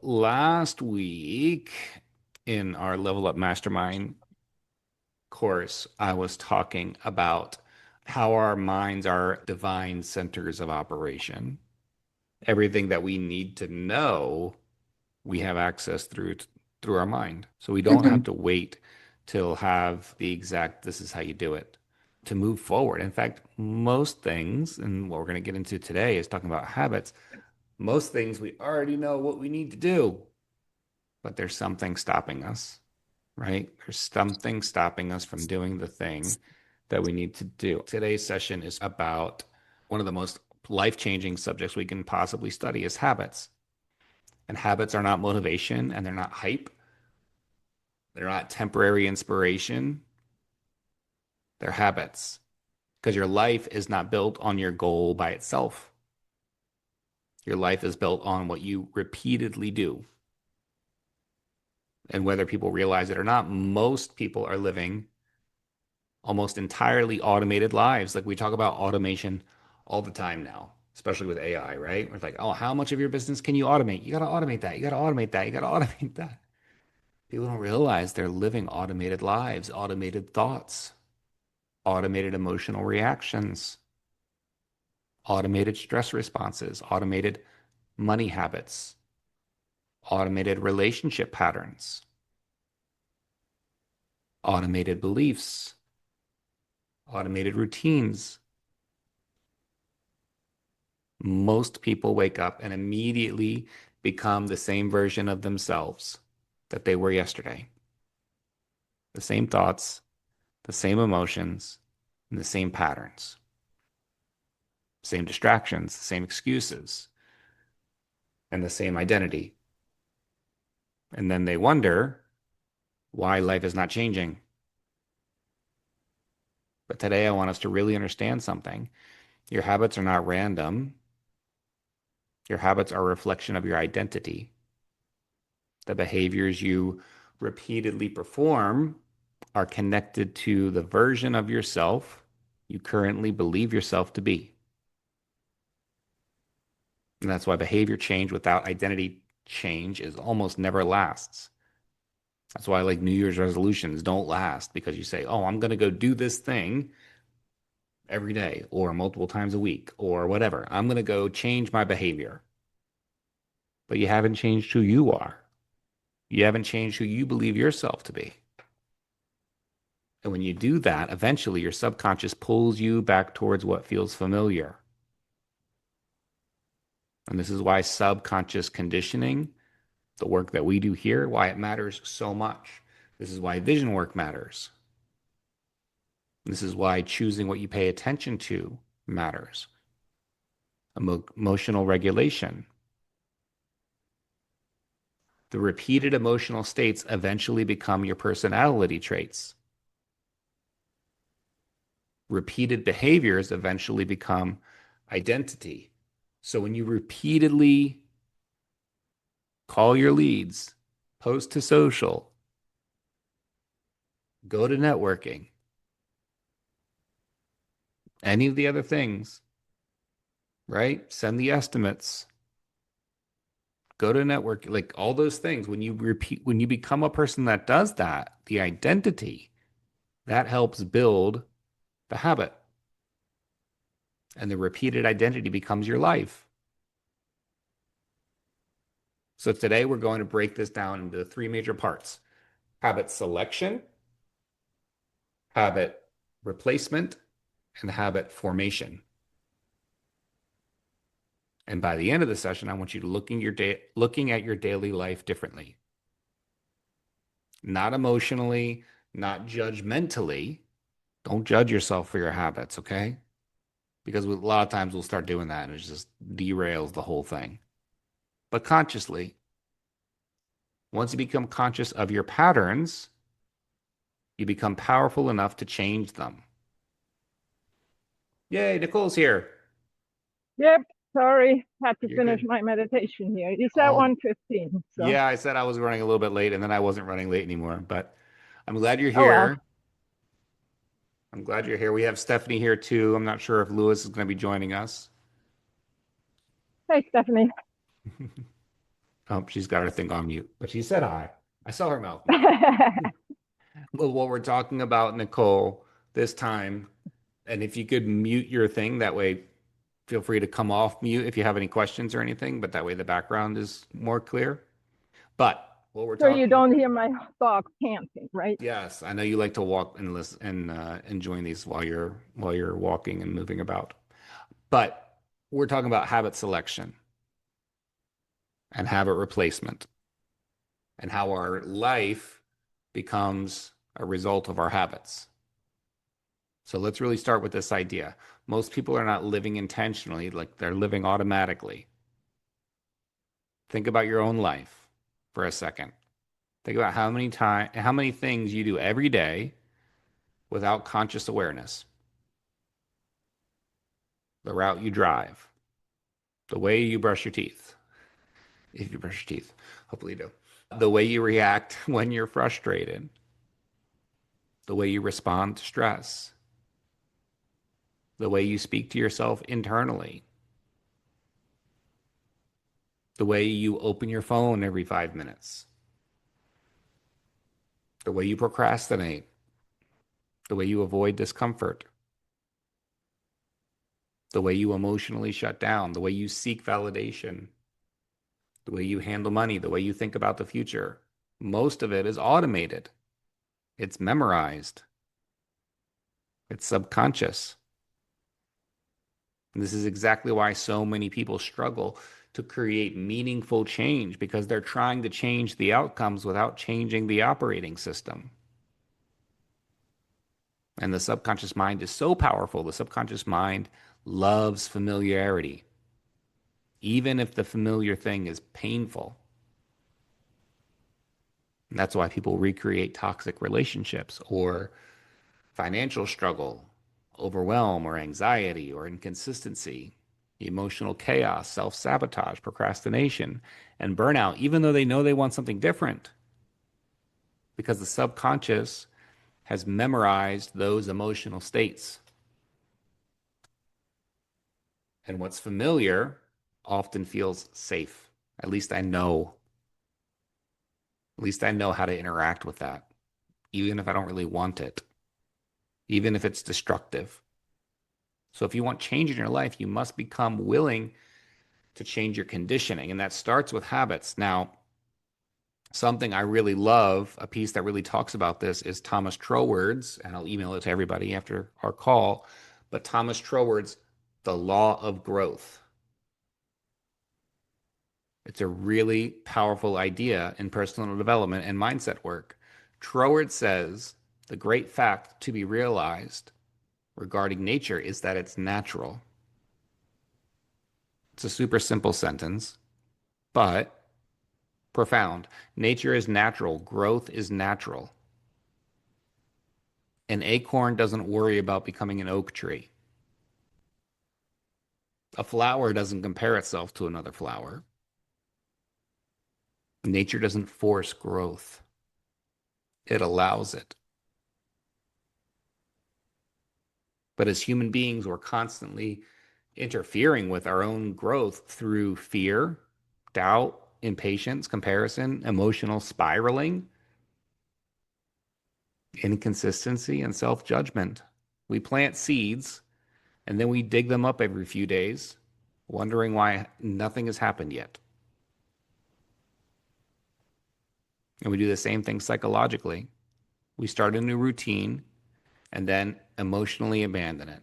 Last week in our Level Up Mastermind course, I was talking about how our minds are divine centers of operation. Everything that we need to know, we have access through our mind. So we don't have Mhm. to wait till have the exact this is how you do it to move forward. In fact, most things, and what we're going to get into today is talking about habits. Most things we already know what we need to do, but there's something stopping us, right? There's something stopping us from doing the thing that we need to do. Today's session is about one of the most life-changing subjects we can possibly study is habits. And habits are not motivation and they're not hype. They're not temporary inspiration. They're habits because your life is not built on your goal by itself. Your life is built on what you repeatedly do. And whether people realize it or not, most people are living almost entirely automated lives. Like we talk about automation all the time now, especially with AI, right? We're like, oh, how much of your business can you automate? You got to automate that. You got to automate that. You got to automate that. People don't realize they're living automated lives, automated thoughts, automated emotional reactions, automated stress responses, automated money habits, automated relationship patterns, automated beliefs, automated routines. Most people wake up and immediately become the same version of themselves that they were yesterday. The same thoughts, the same emotions, and the same patterns, same distractions, the same excuses, and the same identity. And then they wonder why life is not changing. But today I want us to really understand something. Your habits are not random. Your habits are a reflection of your identity. The behaviors you repeatedly perform are connected to the version of yourself you currently believe yourself to be. And that's why behavior change without identity change is almost never lasts. That's why like New Year's resolutions don't last because you say, "Oh, I'm going to go do this thing every day or multiple times a week or whatever. I'm going to go change my behavior." But you haven't changed who you are. You haven't changed who you believe yourself to be. And when you do that, eventually your subconscious pulls you back towards what feels familiar. And this is why subconscious conditioning, the work that we do here, why it matters so much. This is why vision work matters. This is why choosing what you pay attention to matters. Emotional regulation. The repeated emotional states eventually become your personality traits. Repeated behaviors eventually become identity. So when you repeatedly call your leads, post to social, go to networking, any of the other things, right? Send the estimates, go to network, like all those things. When you become a person that does that, the identity, that helps build the habit. And the repeated identity becomes your life. So today we're going to break this down into three major parts: habit selection, habit replacement, and habit formation. And by the end of the session, I want you to looking at your daily life differently, not emotionally, not judgmentally. Don't judge yourself for your habits, okay? Because a lot of times we'll start doing that and it just derails the whole thing. But consciously, once you become conscious of your patterns, you become powerful enough to change them. Yay, Nicole's here. Yep, sorry, had to You're finish good. my meditation here. It's at Oh, 1:15, so yeah, I said I was running a little bit late and then I wasn't running late anymore, but I'm glad you're oh well. here. I'm glad you're here. We have Stephanie here too. I'm not sure if Lewis is going to be joining us. Hey, Stephanie. Oh, she's got her thing on mute, but she said hi. I saw her mouth move. Well, what we're talking about, Nicole, this time, and if you could mute your thing, that way, feel free to come off mute if you have any questions or anything, but that way the background is more clear. But what we're So you talking, don't hear my dog panting, right? yes, I know you like to walk and listen and enjoying these while you're walking and moving about. But we're talking about habit selection and habit replacement and how our life becomes a result of our habits. So let's really start with this idea. Most people are not living intentionally, like they're living automatically. Think about your own life for a second. Think about how many things you do every day without conscious awareness. The route you drive, the way you brush your teeth, if you brush your teeth, hopefully you do. The way you react when you're frustrated, the way you respond to stress, the way you speak to yourself internally, the way you open your phone every 5 minutes, the way you procrastinate, the way you avoid discomfort, the way you emotionally shut down, the way you seek validation, the way you handle money, the way you think about the future. Most of it is automated, it's memorized, it's subconscious. And this is exactly why so many people struggle to create meaningful change because they're trying to change the outcomes without changing the operating system. And the subconscious mind is so powerful. The subconscious mind loves familiarity, even if the familiar thing is painful. And that's why people recreate toxic relationships or financial struggle, overwhelm or anxiety or inconsistency, emotional chaos, self sabotage, procrastination, and burnout, even though they know they want something different, because the subconscious has memorized those emotional states. And what's familiar often feels safe. At least I know. At least I know how to interact with that, even if I don't really want it, even if it's destructive. So if you want change in your life, you must become willing to change your conditioning. And that starts with habits. Now, something I really love, a piece that really talks about this is Thomas Troward's, and I'll email it to everybody after our call, but Thomas Troward's The Law of Growth. It's a really powerful idea in personal development and mindset work. Troward says the great fact to be realized regarding nature is that it's natural. It's a super simple sentence, but profound. Nature is natural. Growth is natural. An acorn doesn't worry about becoming an oak tree. A flower doesn't compare itself to another flower. Nature doesn't force growth, it allows it. But as human beings, we're constantly interfering with our own growth through fear, doubt, impatience, comparison, emotional spiraling, inconsistency, and self judgment. We plant seeds and then we dig them up every few days, wondering why nothing has happened yet. And we do the same thing psychologically. We start a new routine and then emotionally abandon it.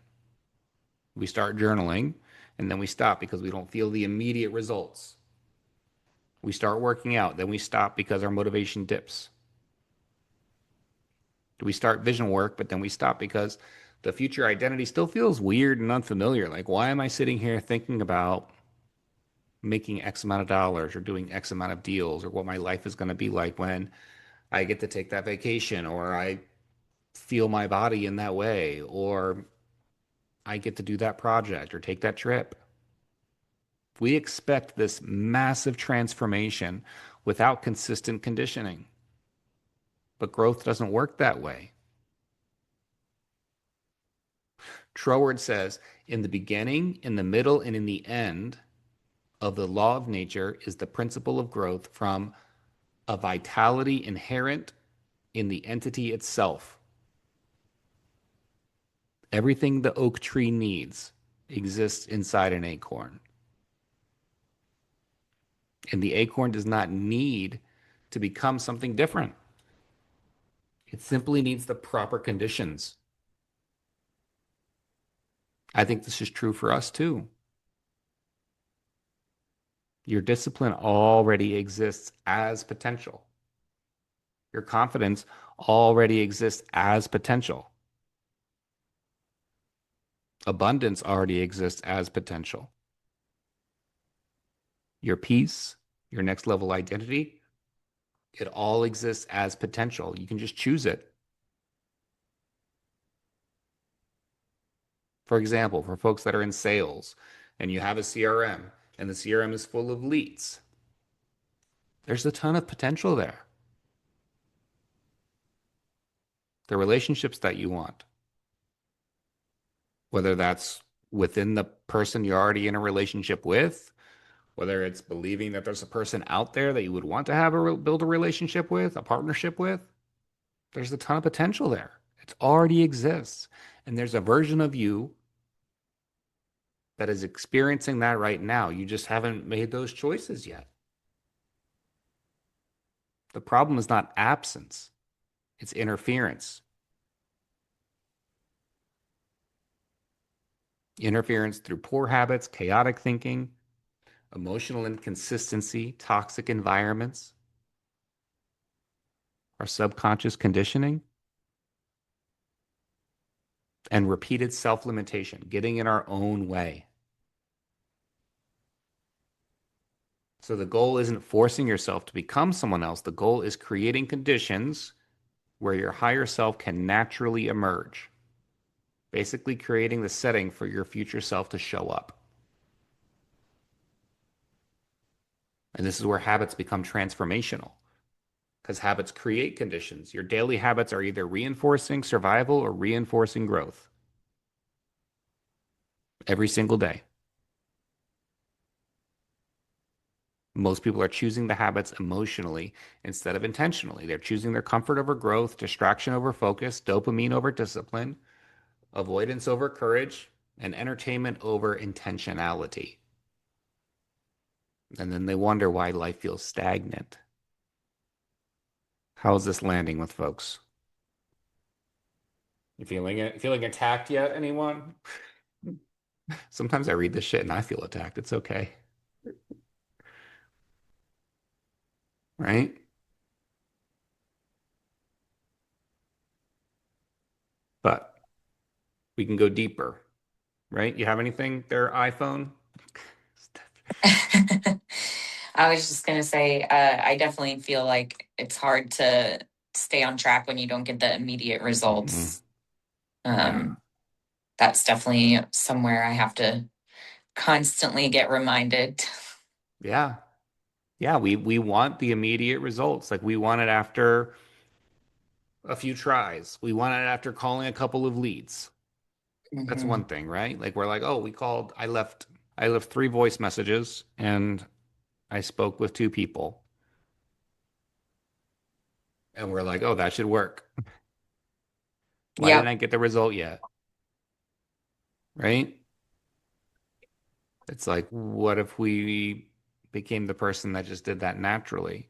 We start journaling and then we stop because we don't feel the immediate results. We start working out, then we stop because our motivation dips. We start vision work, but then we stop because the future identity still feels weird and unfamiliar. Like, why am I sitting here thinking about making X amount of dollars or doing X amount of deals or what my life is going to be like when I get to take that vacation or I feel my body in that way or I get to do that project or take that trip. We expect this massive transformation without consistent conditioning. But growth doesn't work that way. Troward says, in the beginning, in the middle, and in the end, of the law of nature is the principle of growth from a vitality inherent in the entity itself. Everything the oak tree needs exists inside an acorn. And the acorn does not need to become something different. It simply needs the proper conditions. I think this is true for us too. Your discipline already exists as potential. Your confidence already exists as potential. Abundance already exists as potential. Your peace, your next level identity, it all exists as potential. You can just choose it. For example, for folks that are in sales and you have a CRM and the CRM is full of leads, there's a ton of potential there. The relationships that you want, whether that's within the person you're already in a relationship with, whether it's believing that there's a person out there that you would want to have build a relationship with, a partnership with, there's a ton of potential there. It already exists. And there's a version of you that is experiencing that right now. You just haven't made those choices yet. The problem is not absence, it's interference. Interference through poor habits, chaotic thinking, emotional inconsistency, toxic environments, our subconscious conditioning, and repeated self limitation, getting in our own way. So the goal isn't forcing yourself to become someone else. The goal is creating conditions where your higher self can naturally emerge, basically creating the setting for your future self to show up. And this is where habits become transformational because habits create conditions. Your daily habits are either reinforcing survival or reinforcing growth every single day. Most people are choosing the habits emotionally instead of intentionally. They're choosing their comfort over growth, distraction over focus, dopamine over discipline, avoidance over courage, and entertainment over intentionality. And then they wonder why life feels stagnant. How is this landing with folks? You feeling attacked yet, anyone? Sometimes I read this shit and I feel attacked. It's okay, right? But we can go deeper, right? You have anything there, iPhone? I was just going to say, I definitely feel like it's hard to stay on track when you don't get the immediate Mhm. results. Yeah. Um, that's definitely somewhere I have to constantly get reminded. Yeah. Yeah, we want the immediate results. Like we want it after a few tries. We want it after calling a couple of leads. That's one Hmm. thing, right? Like we're like, "Oh, I left three voice messages and I spoke with two people." And we're like, "Oh, that should work." Why didn't Yep. I get the result yet? Right? It's like, what if we became the person that just did that naturally?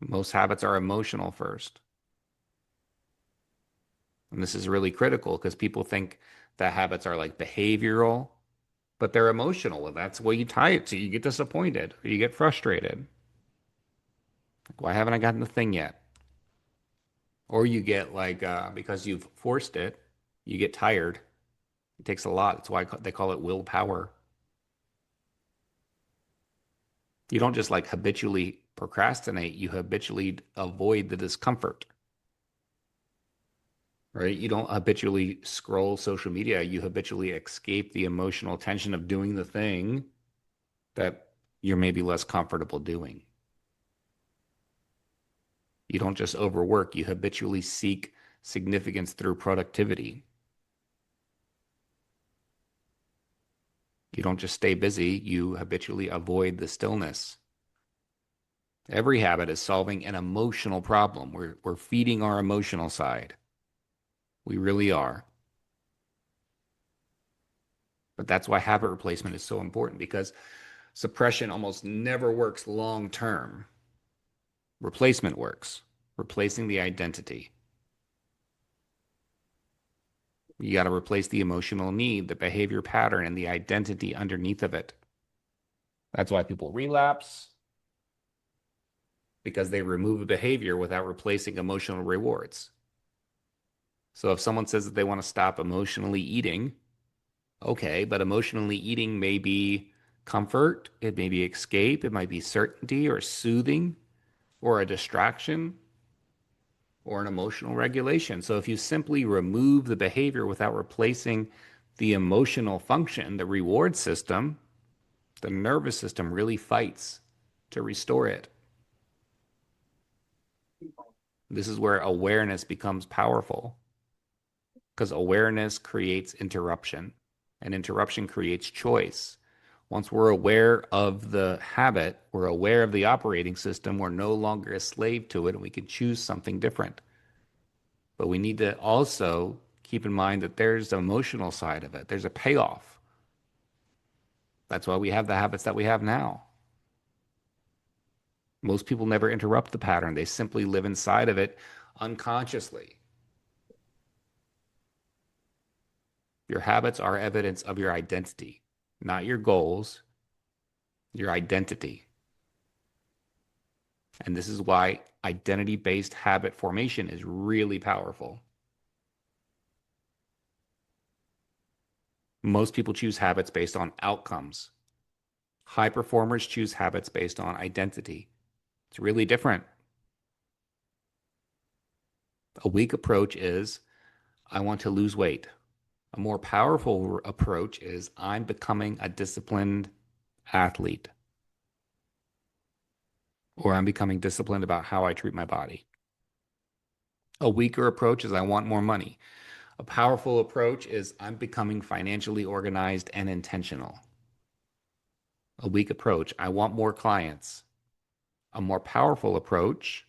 Most habits are emotional first. And this is really critical because people think that habits are like behavioral, but they're emotional. And that's what you tie it to. You get disappointed or you get frustrated. Like, why haven't I gotten the thing yet? Or you get like, because you've forced it, you get tired. It takes a lot. That's why they call it willpower. You don't just like habitually procrastinate, you habitually avoid the discomfort, right? You don't habitually scroll social media, you habitually escape the emotional tension of doing the thing that you're maybe less comfortable doing. You don't just overwork, you habitually seek significance through productivity. You don't just stay busy, you habitually avoid the stillness. Every habit is solving an emotional problem. We're feeding our emotional side. We really are. But that's why habit replacement is so important, because suppression almost never works long term. Replacement works, replacing the identity. You got to replace the emotional need, the behavior pattern, and the identity underneath of it. That's why people relapse, because they remove a behavior without replacing emotional rewards. So if someone says that they want to stop emotionally eating, okay, but emotionally eating may be comfort, it may be escape, it might be certainty or soothing or a distraction or an emotional regulation. So if you simply remove the behavior without replacing the emotional function, the reward system, the nervous system really fights to restore it. This is where awareness becomes powerful, because awareness creates interruption, and interruption creates choice. Once we're aware of the habit, we're aware of the operating system, we're no longer a slave to it, and we can choose something different. But we need to also keep in mind that there's the emotional side of it. There's a payoff. That's why we have the habits that we have now. Most people never interrupt the pattern. They simply live inside of it unconsciously. Your habits are evidence of your identity, not your goals, your identity. And this is why identity-based habit formation is really powerful. Most people choose habits based on outcomes. High performers choose habits based on identity. It's really different. A weak approach is, I want to lose weight. A more powerful approach is, I'm becoming a disciplined athlete, or I'm becoming disciplined about how I treat my body. A weaker approach is, I want more money. A powerful approach is, I'm becoming financially organized and intentional. A weak approach, I want more clients. A more powerful approach,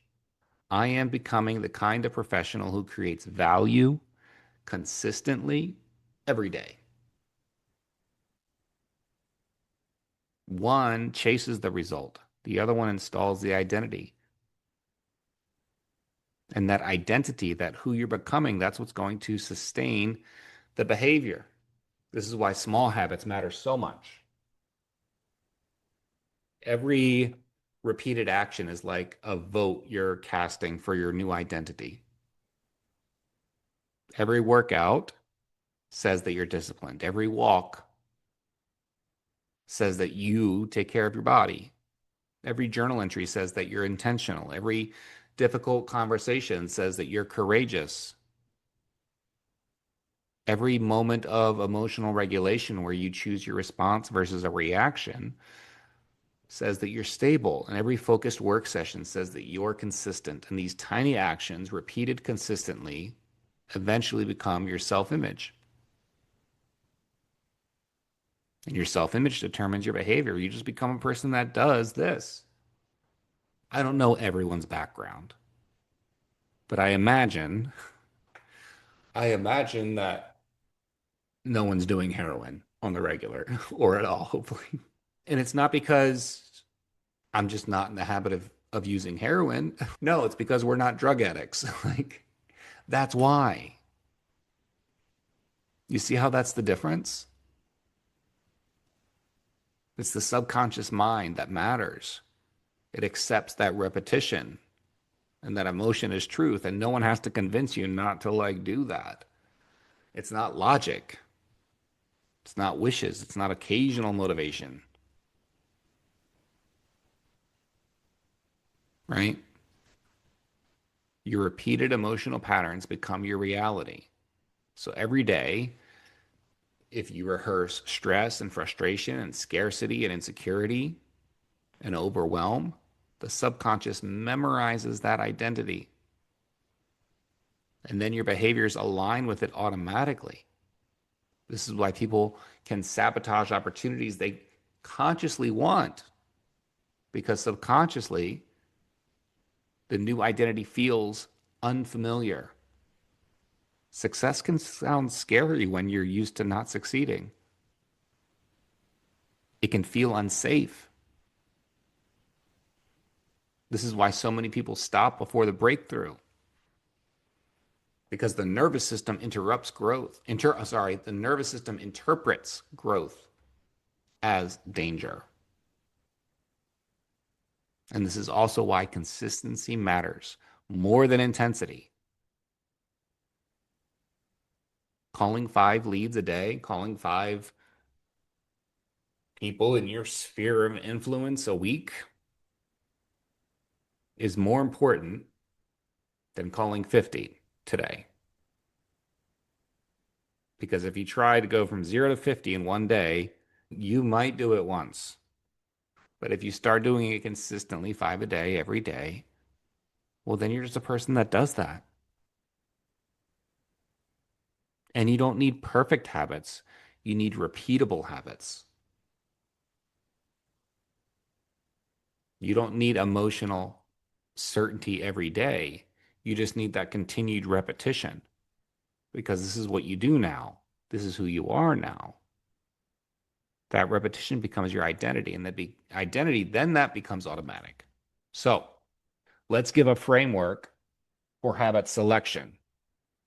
I am becoming the kind of professional who creates value consistently every day. One chases the result, the other one installs the identity. And that identity, that who you're becoming, that's what's going to sustain the behavior. This is why small habits matter so much. Every repeated action is like a vote you're casting for your new identity. Every workout says that you're disciplined. Every walk says that you take care of your body. Every journal entry says that you're intentional. Every difficult conversation says that you're courageous. Every moment of emotional regulation where you choose your response versus a reaction says that you're stable. And every focused work session says that you're consistent. And these tiny actions, repeated consistently, eventually become your self-image. And your self-image determines your behavior. You just become a person that does this. I don't know everyone's background, but I imagine that no one's doing heroin on the regular or at all, hopefully. And it's not because I'm just not in the habit of using heroin. No, it's because we're not drug addicts. Like, that's why. You see how that's the difference? It's the subconscious mind that matters. It accepts that repetition and that emotion is truth, and no one has to convince you not to like do that. It's not logic. It's not wishes. It's not occasional motivation, right? Your repeated emotional patterns become your reality. So every day, if you rehearse stress and frustration and scarcity and insecurity and overwhelm, the subconscious memorizes that identity. And then your behaviors align with it automatically. This is why people can sabotage opportunities they consciously want because subconsciously the new identity feels unfamiliar. Success can sound scary when you're used to not succeeding. It can feel unsafe. This is why so many people stop before the breakthrough because the nervous system interrupts growth. The nervous system interprets growth as danger. And this is also why consistency matters more than intensity. Calling 5 leads a day, calling 5 people in your sphere of influence a week is more important than calling 50 today. Because if you try to go from 0 to 50 in one day, you might do it once. But if you start doing it consistently 5 a day, every day, well, then you're just a person that does that. And you don't need perfect habits. You need repeatable habits. You don't need emotional certainty every day. You just need that continued repetition because this is what you do now. This is who you are now. That repetition becomes your identity, and identity, then that becomes automatic. So let's give a framework for habit selection.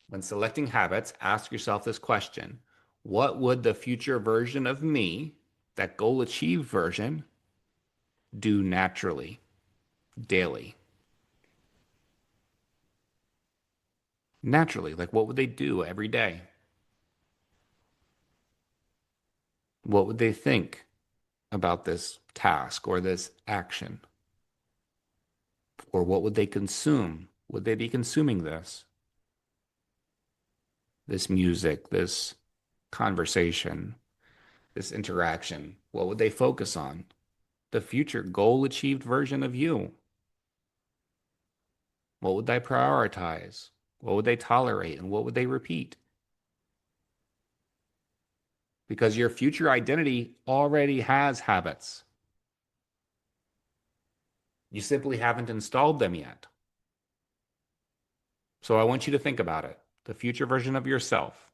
When selecting habits, ask yourself this question: what would the future version of me, that goal achieved version, do naturally, daily? Naturally, like what would they do every day? What would they think about this task or this action? Or what would they consume? Would they be consuming this music, this conversation, this interaction? What would they focus on? The future goal achieved version of you. What would they prioritize? What would they tolerate? And what would they repeat? Because your future identity already has habits. You simply haven't installed them yet. So I want you to think about it. The future version of yourself,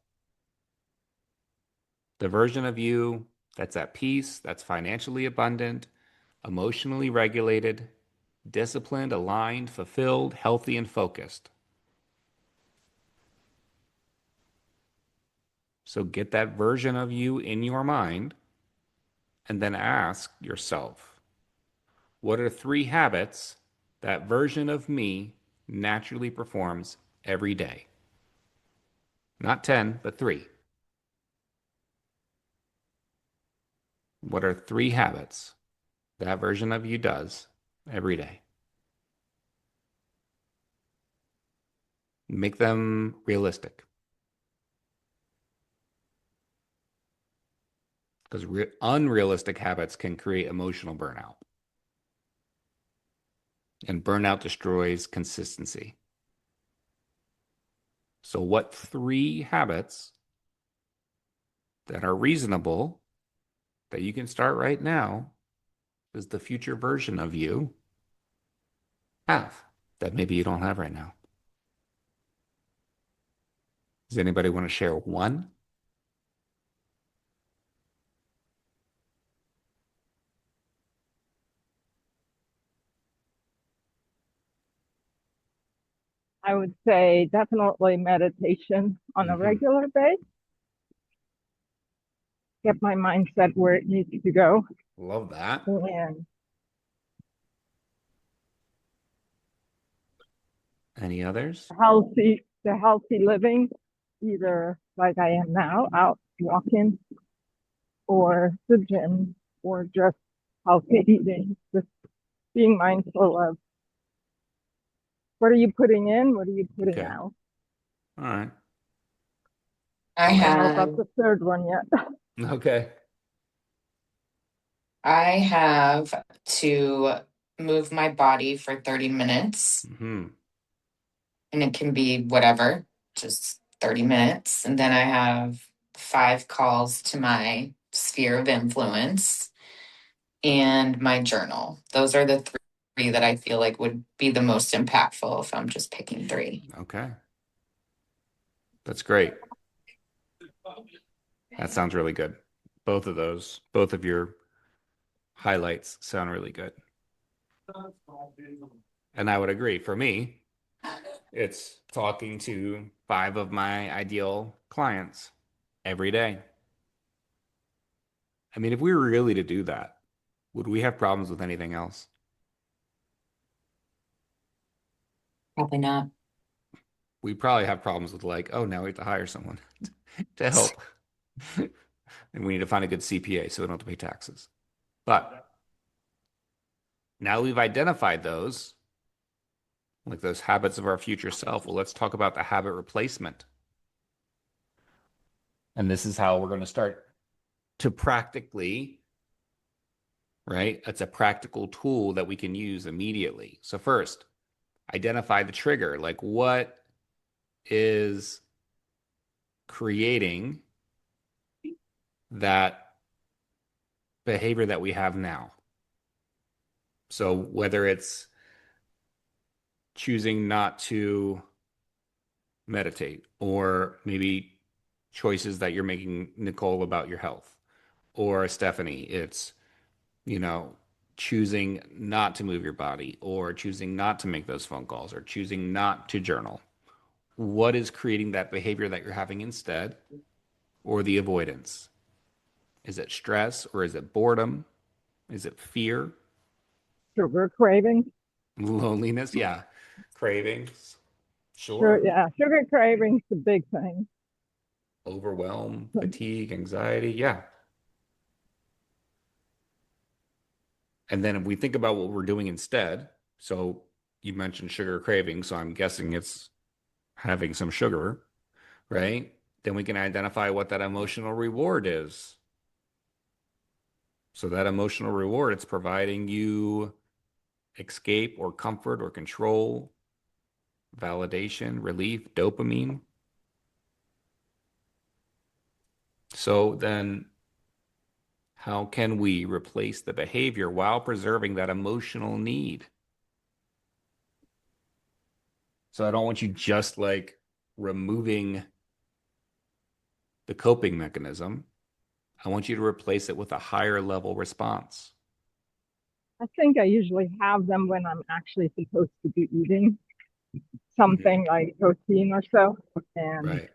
the version of you that's at peace, that's financially abundant, emotionally regulated, disciplined, aligned, fulfilled, healthy, and focused. So get that version of you in your mind and then ask yourself, what are 3 habits that version of me naturally performs every day? Not 10, but 3. What are 3 habits that version of you does every day? Make them realistic. Because unrealistic habits can create emotional burnout. And burnout destroys consistency. So, what 3 habits that are reasonable that you can start right now does the future version of you have that maybe you don't have right now? Does anybody want to share one? I would say definitely meditation on a Mm-hmm. regular basis. Get my mindset where it needs to go. Love that. And Any others? the healthy living, either like I am now, out walking or the gym or just healthy eating. Just being mindful of what are you putting in, what are you putting Okay. out. All right. I I don't know have about the third one yet. Okay. I have to move my body for 30 minutes, Mm-hmm. and it can be whatever, just 30 minutes. And then I have 5 calls to my sphere of influence, and my journal. Those are the three that I feel like would be the most impactful if I'm just picking 3. Okay. That's great. That sounds really good. Both of those, both of your highlights sound really good. And I would agree. For me, it's talking to 5 of my ideal clients every day. I mean, if we were really to do that, would we have problems with anything else? Probably not. We probably have problems with like, oh, now we have to hire someone to help. And we need to find a good CPA so we don't have to pay taxes. But now we've identified those, like those habits of our future self. Well, let's talk about the habit replacement. And this is how we're going to start to practically, right? It's a practical tool that we can use immediately. So, first, identify the trigger. Like, what is creating that behavior that we have now? So, whether it's choosing not to meditate, or maybe choices that you're making, Nicole, about your health, or Stephanie, it's, you know, choosing not to move your body, or choosing not to make those phone calls, or choosing not to journal. What is creating that behavior that you're having instead, or the avoidance? Is it stress, or is it boredom? Is it fear? Sugar cravings. Loneliness? Yeah. Cravings? Sure, Sure. yeah, sugar cravings the big thing. Overwhelm, fatigue, anxiety? Yeah. And then if we think about what we're doing instead, so you mentioned sugar craving, so I'm guessing it's having some sugar, right? Then we can identify what that emotional reward is. So that emotional reward, it's providing you escape or comfort or control, validation, relief, dopamine. So then how can we replace the behavior while preserving that emotional need? So I don't want you just like removing the coping mechanism. I want you to replace it with a higher level response. I think I usually have them when I'm actually supposed to be eating Mhm. something like protein or so. And Right.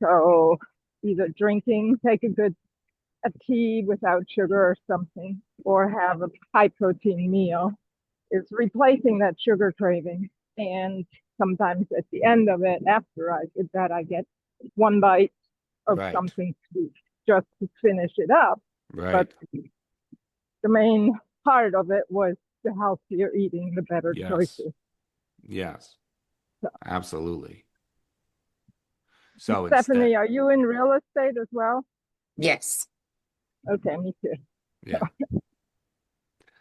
so either drinking, take a tea without sugar or something, or have a high protein meal is replacing that sugar craving. And sometimes at the end of it, after I did that, I get one bite of Right. something sweet just to finish it up. But Right. the main part of it was the healthier eating, the better Yes. choices. Yes. So, Absolutely. So instead, Stephanie, are you in real estate as well? Yes. Okay, me too. yeah.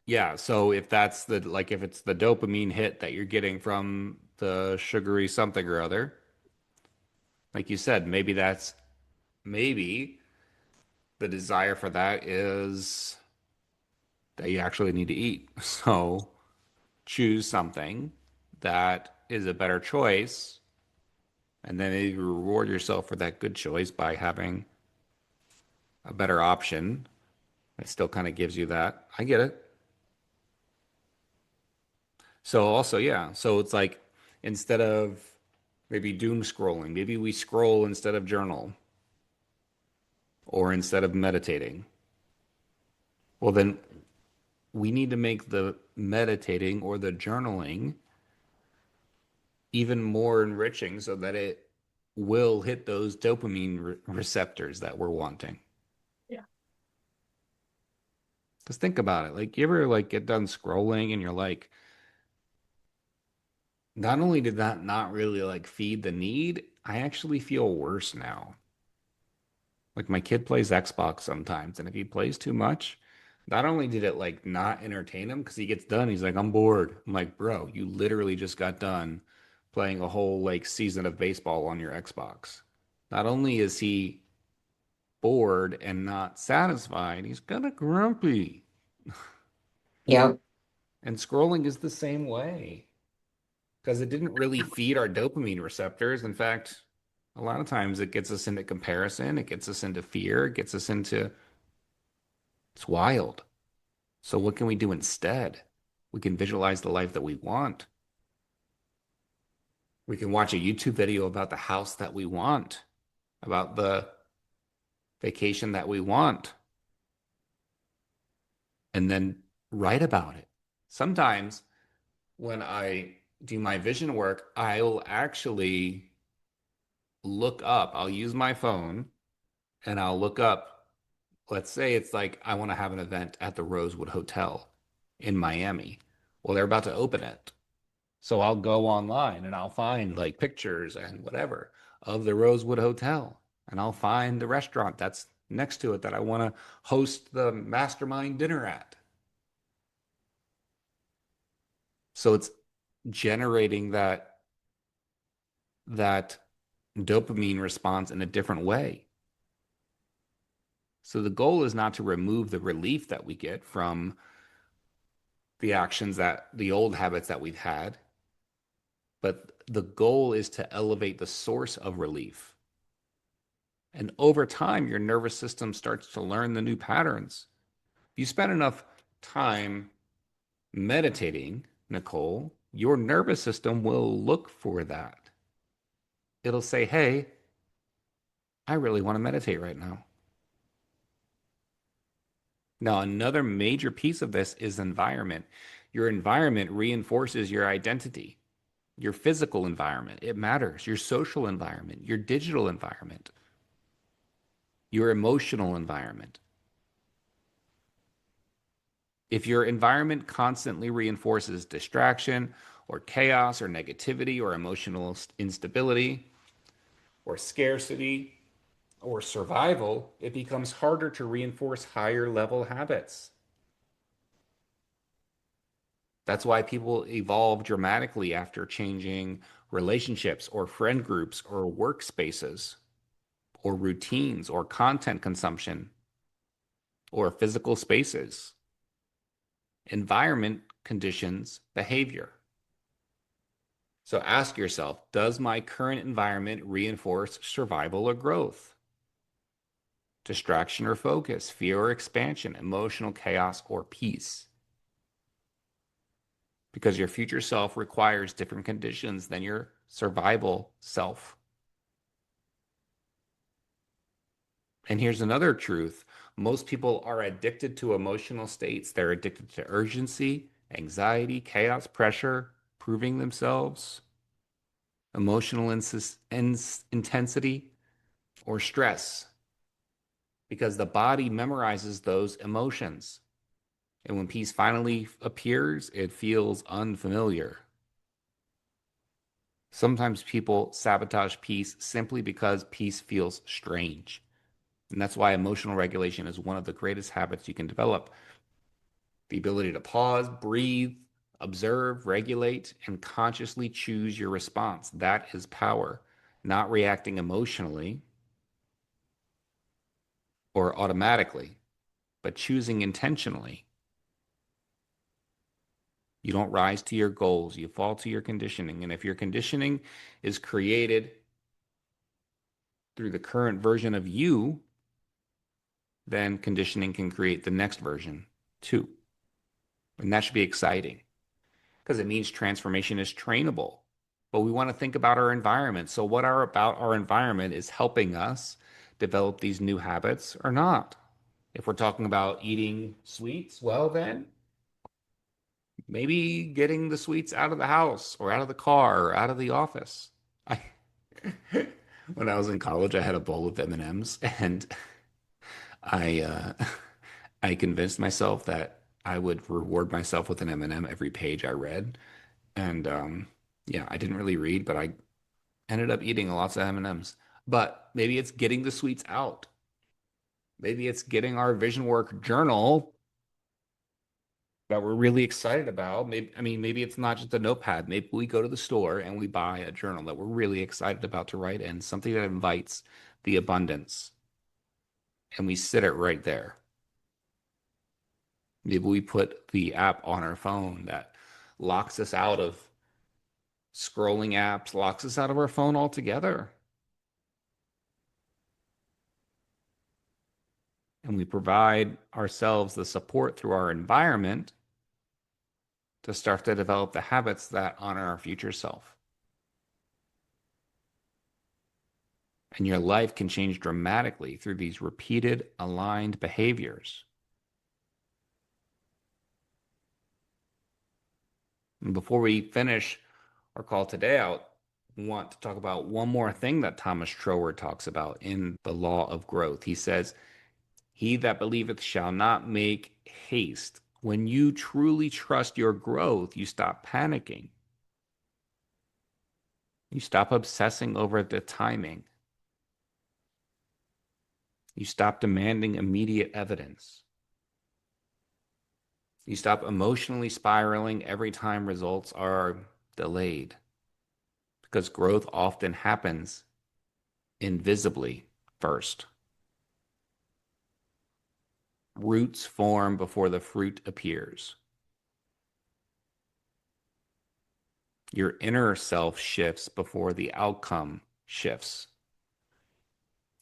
Yeah. So if that's the, like, if it's the dopamine hit that you're getting from the sugary something or other, like you said, maybe the desire for that is that you actually need to eat. So choose something that is a better choice, and then maybe reward yourself for that good choice by having a better option. It still kind of gives you that. I get it. So also, yeah. So it's like instead of maybe doom scrolling, maybe we scroll instead of journal or instead of meditating. Well, then we need to make the meditating or the journaling even more enriching so that it will hit those dopamine receptors that we're wanting. Yeah. Because think about it. Like, you ever like get done scrolling and you're like, not only did that not really like feed the need, I actually feel worse now. Like my kid plays Xbox sometimes, and if he plays too much, not only did it like not entertain him because he gets done, he's like, I'm bored. I'm like, bro, you literally just got done playing a whole like season of baseball on your Xbox. Not only is he bored and not satisfied, he's kind of grumpy. Yep. And scrolling is the same way because it didn't really feed our dopamine receptors. In fact, a lot of times it gets us into comparison, it gets us into fear, it gets us into it's wild. So, what can we do instead? We can visualize the life that we want. We can watch a YouTube video about the house that we want, about the vacation that we want, and then write about it. Sometimes when I do my vision work, I'll actually look up, I'll use my phone and I'll look up, let's say it's like I want to have an event at the Rosewood Hotel in Miami. Well, they're about to open it. So I'll go online and I'll find like pictures and whatever of the Rosewood Hotel. And I'll find the restaurant that's next to it that I want to host the mastermind dinner at. So it's generating that dopamine response in a different way. So the goal is not to remove the relief that we get from the actions that the old habits that we've had, but the goal is to elevate the source of relief. And over time, your nervous system starts to learn the new patterns. If you spend enough time meditating, Nicole, your nervous system will look for that. It'll say, hey, I really want to meditate right now. Now, another major piece of this is environment. Your environment reinforces your identity, your physical environment. It matters. Your social environment, your digital environment, your emotional environment. If your environment constantly reinforces distraction or chaos or negativity or emotional instability or scarcity or survival, it becomes harder to reinforce higher level habits. That's why people evolve dramatically after changing relationships or friend groups or workspaces or routines or content consumption or physical spaces. Environment conditions behavior. So ask yourself, does my current environment reinforce survival or growth? Distraction or focus, fear or expansion, emotional chaos or peace? Because your future self requires different conditions than your survival self. And here's another truth. Most people are addicted to emotional states. They're addicted to urgency, anxiety, chaos, pressure, proving themselves, emotional intensity, or stress, because the body memorizes those emotions. And when peace finally appears, it feels unfamiliar. Sometimes people sabotage peace simply because peace feels strange. And that's why emotional regulation is one of the greatest habits you can develop. The ability to pause, breathe, observe, regulate, and consciously choose your response. That is power, not reacting emotionally or automatically, but choosing intentionally. You don't rise to your goals, you fall to your conditioning. And if your conditioning is created through the current version of you, then conditioning can create the next version too. And that should be exciting because it means transformation is trainable. But we want to think about our environment. So, what are about our environment is helping us develop these new habits or not? If we're talking about eating sweets, well, then maybe getting the sweets out of the house or out of the car or out of the office. I, when I was in college, I had a bowl of M&Ms and I I convinced myself that I would reward myself with an M&M every page I read. And yeah, I didn't really read, but I ended up eating lots of M&Ms. But maybe it's getting the sweets out. Maybe it's getting our vision work journal that we're really excited about. Maybe, I mean, maybe it's not just a notepad. Maybe we go to the store and we buy a journal that we're really excited about to write in, something that invites the abundance. and we sit it right there. Maybe we put the app on our phone that locks us out of scrolling apps, locks us out of our phone altogether. And we provide ourselves the support through our environment to start to develop the habits that honor our future self. And your life can change dramatically through these repeated aligned behaviors. And before we finish our call today out, I want to talk about one more thing that Thomas Trower talks about in the law of growth. He says, "He that believeth shall not make haste." When you truly trust your growth, you stop panicking. You stop obsessing over the timing. You stop demanding immediate evidence. You stop emotionally spiraling every time results are delayed, because growth often happens invisibly first. Roots form before the fruit appears. Your inner self shifts before the outcome shifts.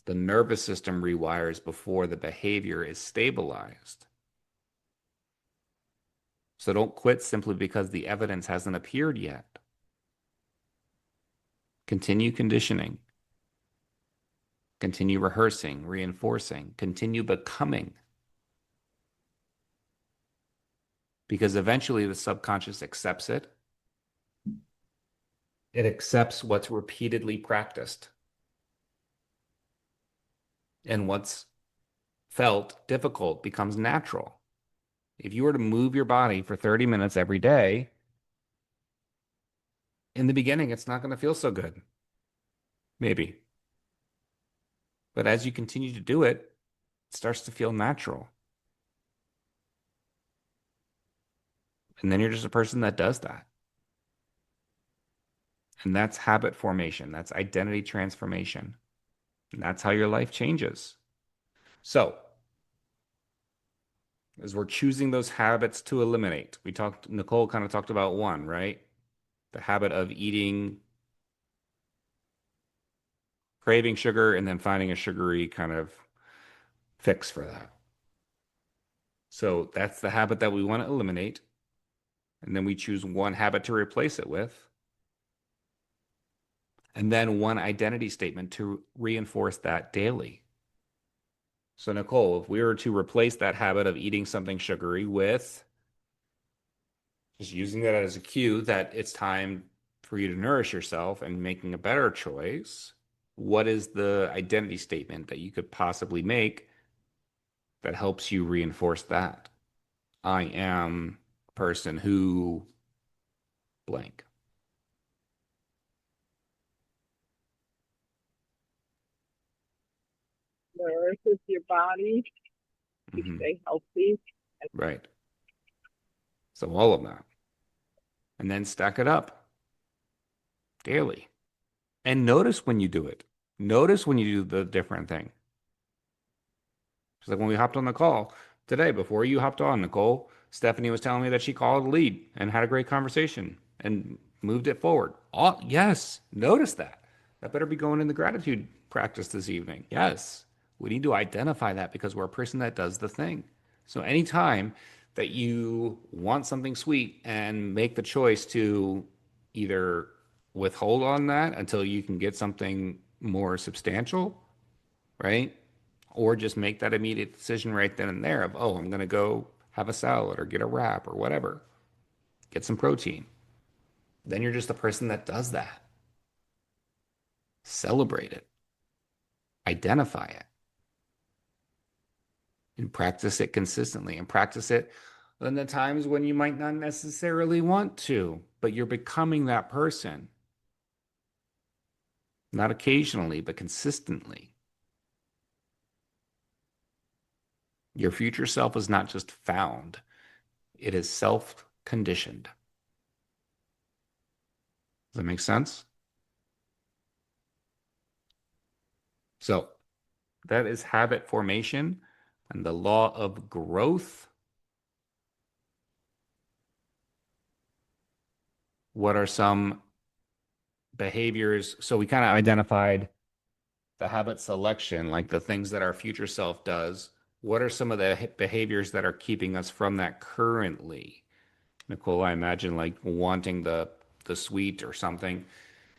The nervous system rewires before the behavior is stabilized. So don't quit simply because the evidence hasn't appeared yet. Continue conditioning. Continue rehearsing, reinforcing, continue becoming. Because eventually the subconscious accepts it. It accepts what's repeatedly practiced. And what's felt difficult becomes natural. If you were to move your body for 30 minutes every day, in the beginning, it's not going to feel so good. Maybe. But as you continue to do it, it starts to feel natural. And then you're just a person that does that. And that's habit formation. That's identity transformation. And that's how your life changes. So, as we're choosing those habits to eliminate, Nicole kind of talked about one, right? The habit of eating, craving sugar, and then finding a sugary kind of fix for that. So that's the habit that we want to eliminate. And then we choose one habit to replace it with. And then one identity statement to reinforce that daily. So, Nicole, if we were to replace that habit of eating something sugary with just using that as a cue that it's time for you to nourish yourself and making a better choice, what is the identity statement that you could possibly make that helps you reinforce that? I am a person who blank. Nourishes your body to Hmm. stay healthy. Right. So all of that. And then stack it up daily. And notice when you do it. Notice when you do the different thing. It's like when we hopped on the call today, before you hopped on, Nicole, Stephanie was telling me that she called a lead and had a great conversation and moved it forward. Oh, yes, notice that. That better be going in the gratitude practice this evening. Yes, we need to identify that because we're a person that does the thing. So anytime that you want something sweet and make the choice to either withhold on that until you can get something more substantial, right? Or just make that immediate decision right then and there of, oh, I'm going to go have a salad or get a wrap or whatever, get some protein. Then you're just a person that does that. Celebrate it, identify it, and practice it consistently and practice it in the times when you might not necessarily want to, but you're becoming that person. Not occasionally, but consistently. Your future self is not just found, it is self conditioned. Does that make sense? So, That is habit formation and the law of growth. What are some behaviors? So we kind of identified the habit selection, like the things that our future self does. What are some of the behaviors that are keeping us from that currently? Nicole, I imagine like wanting the sweet or something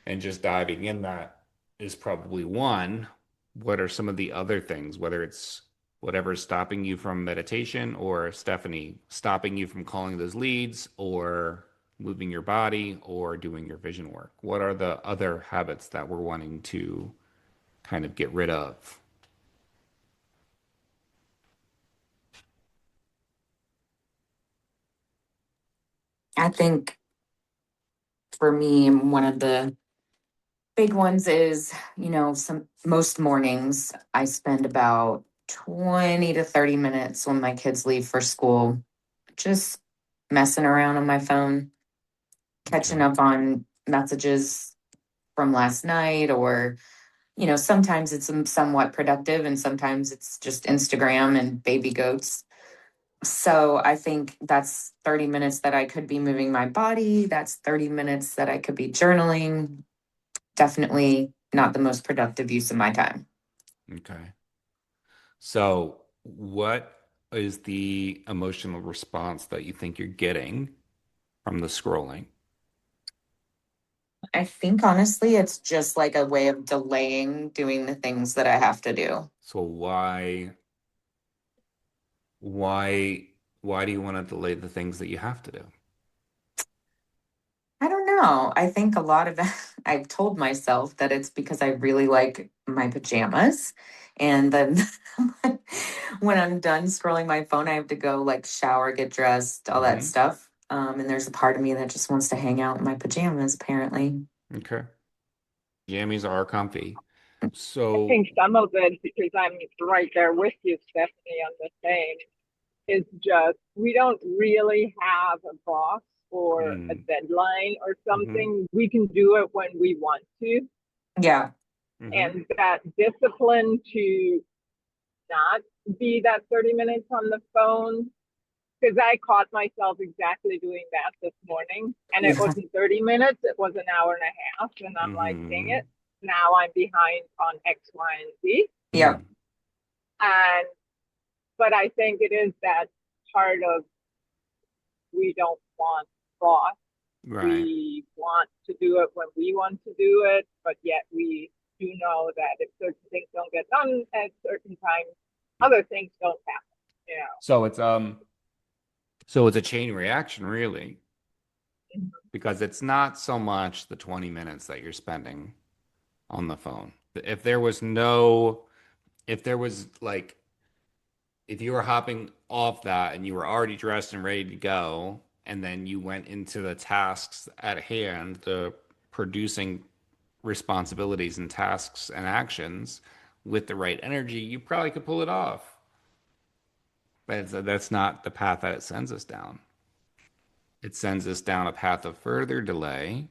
and just diving in that is probably one. What are some of the other things, whether it's whatever's stopping you from meditation or Stephanie stopping you from calling those leads or moving your body or doing your vision work? What are the other habits that we're wanting to kind of get rid of? I think for me, one of the big ones is, some most mornings I spend about 20 to 30 minutes when my kids leave for school just messing around on my phone, catching Okay. up on messages from last night, or sometimes it's somewhat productive and sometimes it's just Instagram and baby goats. So I think that's 30 minutes that I could be moving my body. That's 30 minutes that I could be journaling. Definitely not the most productive use of my time. Okay. So, what is the emotional response that you think you're getting from the scrolling? I think honestly, it's just like a way of delaying doing the things that I have to do. So why why do you want to delay the things that you have to do? I don't know. I think a lot of that, I've told myself that it's because I really like my pajamas. And then when I'm done scrolling my phone, I have to go like shower, get dressed, all that Hmm. stuff. And there's a part of me that just wants to hang out in my pajamas, apparently. Okay. Jammies are comfy. I So, think some of it, because I'm right there with you, Stephanie, on the same, is just we don't really have a boss or a mm, deadline or hmm, something. We can do it when we want to. Yeah. hmm, And that discipline to not be that 30 minutes on the phone, because I caught myself exactly doing that this morning. And it Yeah. wasn't 30 minutes, it was an hour and a half. And I'm like, dang hmm, it, now I'm behind on X, Y, and Z. Yeah. mm, And, but I think it is that part of we don't want boss. right. We want to do it when we want to do it, but yet we do know that if certain things don't get done at certain times, other things don't happen. So it's a chain reaction really, Mhm. because it's not so much the 20 minutes that you're spending on the phone. If there was no, if there was like, if you were hopping off that and you were already dressed and ready to go, and then you went into the tasks at hand, the producing responsibilities and tasks and actions with the right energy, you probably could pull it off. But that's not the path that it sends us down. It sends us down a path of further delay,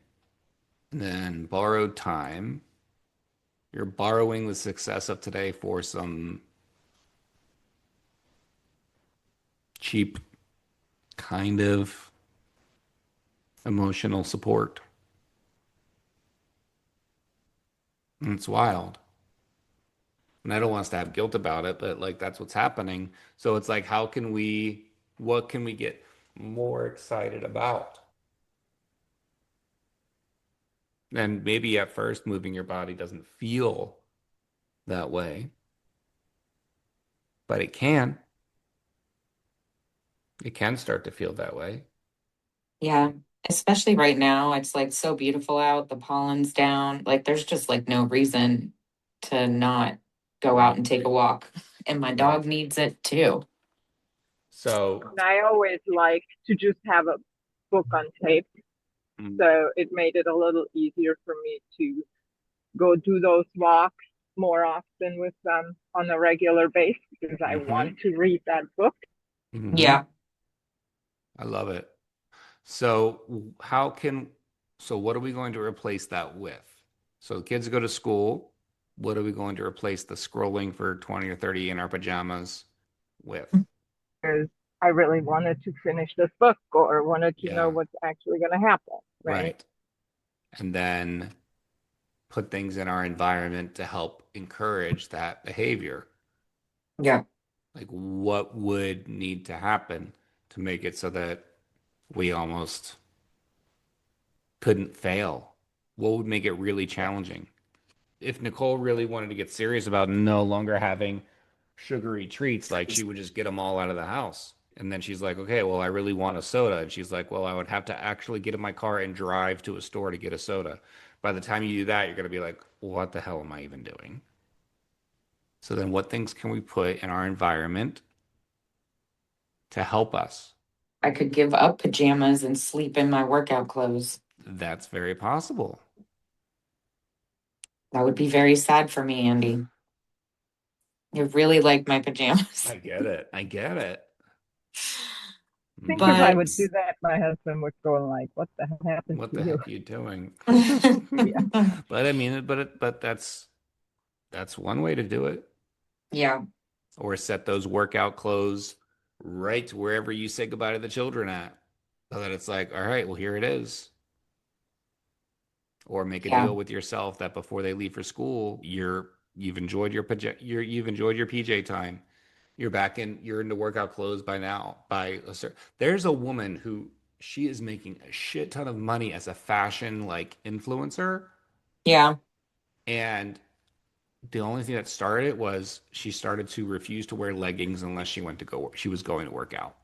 and then borrowed time. You're borrowing the success of today for some cheap kind of emotional support. And it's wild. And I don't want us to have guilt about it, but like that's what's happening. So it's like, what can we get more excited about? And maybe at first, moving your body doesn't feel that way, but it can. It can start to feel that way. Yeah. Especially right now, it's like so beautiful out, the pollen's down. Like there's just like no reason to not go out Right. and take a walk. And my Right. dog needs it too. So, And I always like to just have a book on tape. mm, So it made it a little easier for me to go do those walks more often with them on a regular basis because I mm-hmm, want to read that book. mm-hmm. Yeah. I love it. So, how can, so what are we going to replace that with? So, kids go to school. what are we going to replace the scrolling for 20 or 30 in our pajamas with? Because I really wanted to finish this book or wanted to know Yeah, what's actually going to happen, right? right. And then put things in our environment to help encourage that behavior. Yeah. Like what would need to happen to make it so that we almost couldn't fail? What would make it really challenging? If Nicole really wanted to get serious about no longer having sugary treats, like she would just get them all out of the house. And then she's like, okay, well, I really want a soda. And she's like, well, I would have to actually get in my car and drive to a store to get a soda. By the time you do that, you're going to be like, what the hell am I even doing? So then what things can we put in our environment to help us? I could give up pajamas and sleep in my workout clothes. That's very possible. That would be very sad for me, Andy. I really like my pajamas. I get it. I get it. I think if I Mm, But would do that, my husband would go like, "What the hell happened what to the you?" heck are you doing? Yeah, But I mean, but that's one way to do it. yeah, Or set those workout clothes right wherever you say goodbye to the children at. So that it's like, all right, well, here it is. Or make a yeah, deal with yourself that before they leave for school, you've enjoyed you've enjoyed your PJ time. You're in the workout clothes by now. There's a woman who she is making a shit ton of money as a fashion like influencer. yeah. And the only thing that started it was she started to refuse to wear leggings unless she was going to work out.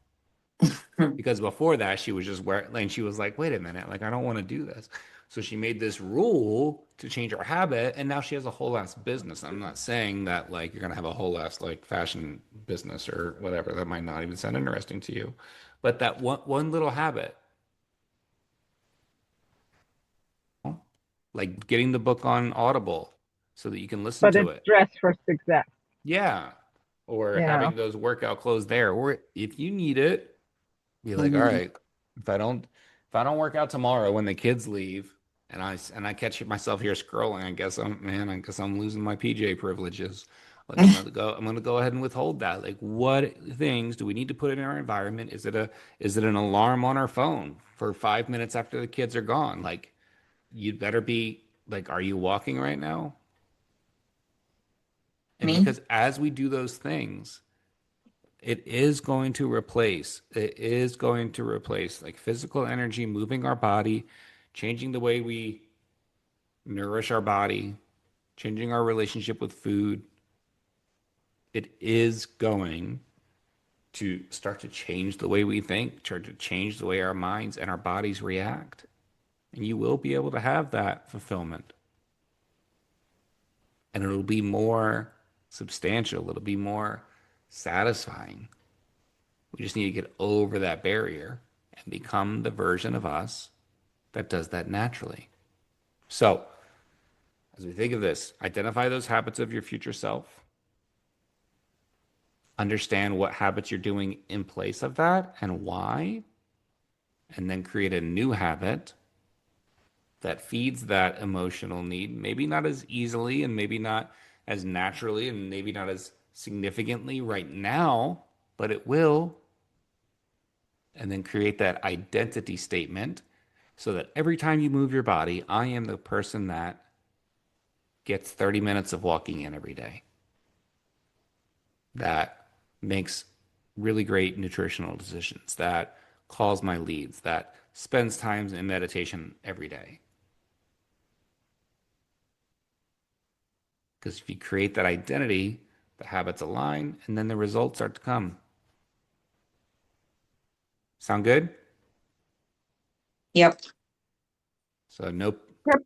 Because before that she was just wearing, and she was like, wait a minute, like I don't want to do this. So she made this rule to change her habit, and now she has a whole ass business. I'm not saying that like you're gonna have a whole ass like fashion business or whatever. That might not even sound interesting to you. But that one little habit, like getting the book on Audible so that you can listen but to it's it. dress for success. Yeah. Or Yeah. having those workout clothes there. Or if you need it, be like, all Mhm. right, if I don't work out tomorrow when the kids leave and I catch myself here scrolling, I guess I'm losing my PJ privileges. Like I'm gonna go ahead and withhold that. Like what things do we need to put in our environment? Is it an alarm on our phone for 5 minutes after the kids are gone? Like you'd better be like, are you walking right now? And Me? because as we do those things, it is going to replace like physical energy, moving our body, changing the way we nourish our body, changing our relationship with food. It is going to start to change the way we think, start to change the way our minds and our bodies react. And you will be able to have that fulfillment. And it'll be more substantial, it'll be more satisfying. We just need to get over that barrier and become the version of us that does that naturally. So, as we think of this, identify those habits of your future self, understand what habits you're doing in place of that and why, and then create a new habit that feeds that emotional need, maybe not as easily and maybe not as naturally and maybe not as significantly right now, but it will. And then create that identity statement so that every time you move your body, I am the person that gets 30 minutes of walking in every day, that makes really great nutritional decisions, that calls my leads, that spends time in meditation every day. Because if you create that identity, the habits align and then the results start to come. Sound good? Yep. So no Yep.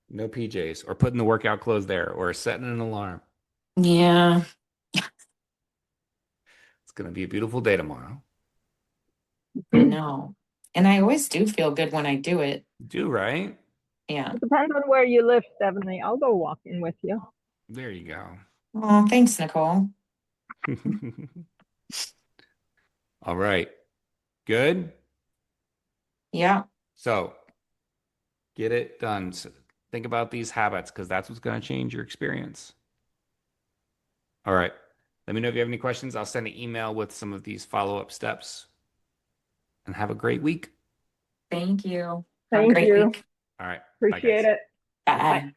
no PJs or putting the workout clothes there or setting an alarm. Yeah, It's going to be a beautiful day tomorrow. I It know. And I always do feel good when I do it. Do right? Yeah. depends on where you live, Stephanie. I'll go walking with you. There you go. Oh, thanks, Nicole. All right. Good. Yeah. So get it done. Think about these habits because that's what's going to change your experience. All right. Let me know if you have any questions. I'll send an email with some of these follow-up steps and have a great week. Thank you. Have a Thank great you. week. All right. Bye, Appreciate guys. it. Bye.